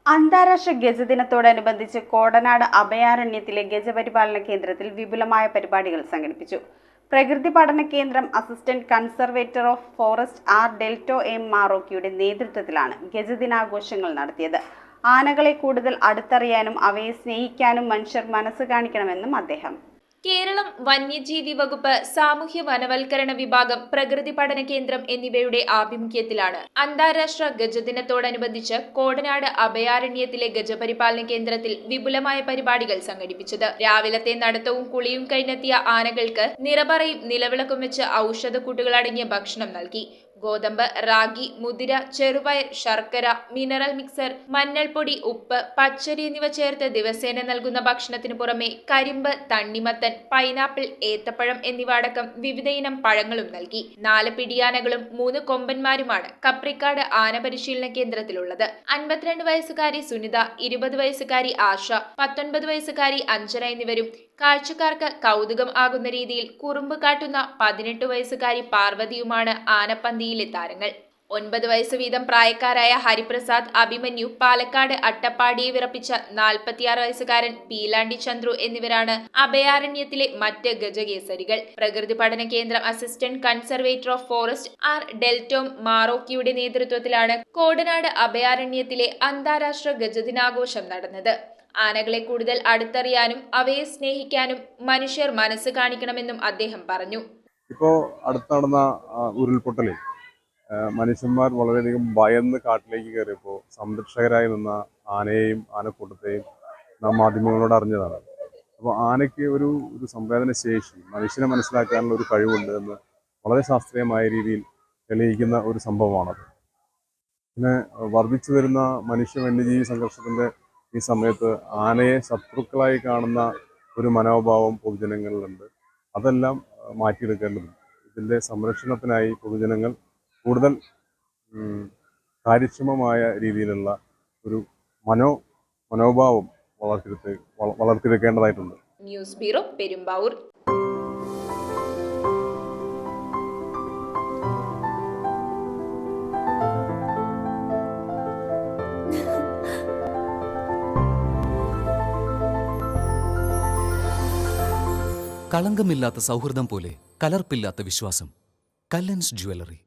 അന്താരാഷ്ട്ര ഗജദിനത്തോടനുബന്ധിച്ച് കോടനാട് അഭയാരണ്യത്തിലെ ഗജപരിപാലന കേന്ദ്രത്തിൽ വിപുലമായ പരിപാടികൾ സംഘടിപ്പിച്ചു. പ്രകൃതി പഠന കേന്ദ്രം assistant conservator of forest R Delto M മാറോക്കിയുടെ നേതൃത്വത്തിലാണ് ഗജദിനാഘോഷങ്ങൾ നടത്തിയത്. ആനകളെ കൂടുതൽ അടുത്തറിയാനും അവയെ സ്നേഹിക്കാനും മനുഷ്യർ മനസ്സ് കാണിക്കണമെന്നും അദ്ദേഹം കേരളം വന്യജീവി വകുപ്പ്, സാമൂഹ്യ വനവൽക്കരണ വിഭാഗം, പ്രകൃതി പഠന കേന്ദ്രം എന്നിവയുടെ ആഭിമുഖ്യത്തിലാണ് അന്താരാഷ്ട്ര ഗജദിനത്തോടനുബന്ധിച്ച് കോടനാട് അഭയാരണ്യത്തിലെ ഗജപരിപാലന കേന്ദ്രത്തിൽ വിപുലമായ പരിപാടികൾ സംഘടിപ്പിച്ചത്. രാവിലത്തെ നടത്തവും കുളിയും കഴിഞ്ഞെത്തിയ ആനകൾക്ക് നിറപറയും നിലവിളക്കും വെച്ച് ഔഷധക്കൂട്ടുകൾ അടങ്ങിയ ഭക്ഷണം നൽകി. ഗോതമ്പ്, റാഗി, മുതിര, ചെറുപയർ, ശർക്കര, മിനറൽ മിക്സർ, മഞ്ഞൾപ്പൊടി, ഉപ്പ്, പച്ചരി എന്നിവ ചേർത്ത് ദിവസേന നൽകുന്ന ഭക്ഷണത്തിനു പുറമെ കരിമ്പ്, തണ്ണിമത്തൻ, പൈനാപ്പിൾ, ഏത്തപ്പഴം എന്നിവ അടക്കം വിവിധയിനം പഴങ്ങളും നൽകി. 4 പിടിയാനകളും 3 കൊമ്പന്മാരുമാണ് കപ്രിക്കാട് ആന പരിശീലന കേന്ദ്രത്തിലുള്ളത്. 52 വയസ്സുകാരി സുനിത, 20 വയസ്സുകാരി ആശ, 19 വയസ്സുകാരി അഞ്ജന എന്നിവരും കാഴ്ചക്കാർക്ക് കൗതുകം ആകുന്ന രീതിയിൽ കുറുമ്പ് കാട്ടുന്ന 18 വയസ്സുകാരി പാർവതിയുമാണ് ആനപ്പന്തിയിലെ താരങ്ങൾ. 9 വയസ്സ് വീതം പ്രായക്കാരായ ഹരിപ്രസാദ്, അഭിമന്യു, പാലക്കാട് അട്ടപ്പാടിയെ വിറപ്പിച്ച 46 വയസ്സുകാരൻ പീലാണ്ടി ചന്ദ്രു എന്നിവരാണ് അഭയാരണ്യത്തിലെ മറ്റ് ഗജകേസരികൾ. പ്രകൃതി പഠന കേന്ദ്രം assistant conservator of forest R ഡെൽറ്റോം മാറോക്കിയുടെ നേതൃത്വത്തിലാണ് കോടനാട് അഭയാരണ്യത്തിലെ അന്താരാഷ്ട്ര ഗജദിനാഘോഷം നടന്നത്. ആനകളെ കൂടുതൽ അടുത്തറിയാനും അവയെ സ്നേഹിക്കാനും മനുഷ്യർ മനസ്സ് കാണിക്കണമെന്നും അദ്ദേഹം പറഞ്ഞു. ഇപ്പോൾ അടുത്ത് നടന്ന ഉരുൾപൊട്ടലിൽ മനുഷ്യന്മാർ വളരെയധികം ഭയന്ന് കാട്ടിലേക്ക് കയറിയപ്പോൾ സംരക്ഷകരായി നിന്ന ആനയെയും ആനക്കൂട്ടത്തെയും നാം മാധ്യമങ്ങളോട് അറിഞ്ഞതാണ്. അപ്പോൾ ആനയ്ക്ക് ഒരു സംവേദന ശേഷി, മനുഷ്യനെ മനസ്സിലാക്കാനുള്ള ഒരു കഴിവുണ്ട് എന്ന് വളരെ ശാസ്ത്രീയമായ രീതിയിൽ തെളിയിക്കുന്ന ഒരു സംഭവമാണത്. പിന്നെ വർദ്ധിച്ചു വരുന്ന മനുഷ്യ വന്യജീവി സംഘർഷത്തിൻ്റെ ഈ സമയത്ത് ആനയെ ശത്രുക്കളായി കാണുന്ന ഒരു മനോഭാവം പൊതുജനങ്ങളിലുണ്ട്. അതെല്ലാം മാറ്റിയെടുക്കേണ്ടതുണ്ട്. ഇതിൻ്റെ സംരക്ഷണത്തിനായി പൊതുജനങ്ങൾ കൂടുതൽ കാര്യക്ഷമമായ രീതിയിലുള്ള ഒരു മനോഭാവം വളർത്തിയെടുക്കേണ്ടതായിട്ടുണ്ട്. News bureau, Perumbavoor. കളങ്കമില്ലാത്ത സൗഹൃദം പോലെ കലർപ്പില്ലാത്ത വിശ്വാസം. കല്ലൻസ് ജ്വല്ലറി.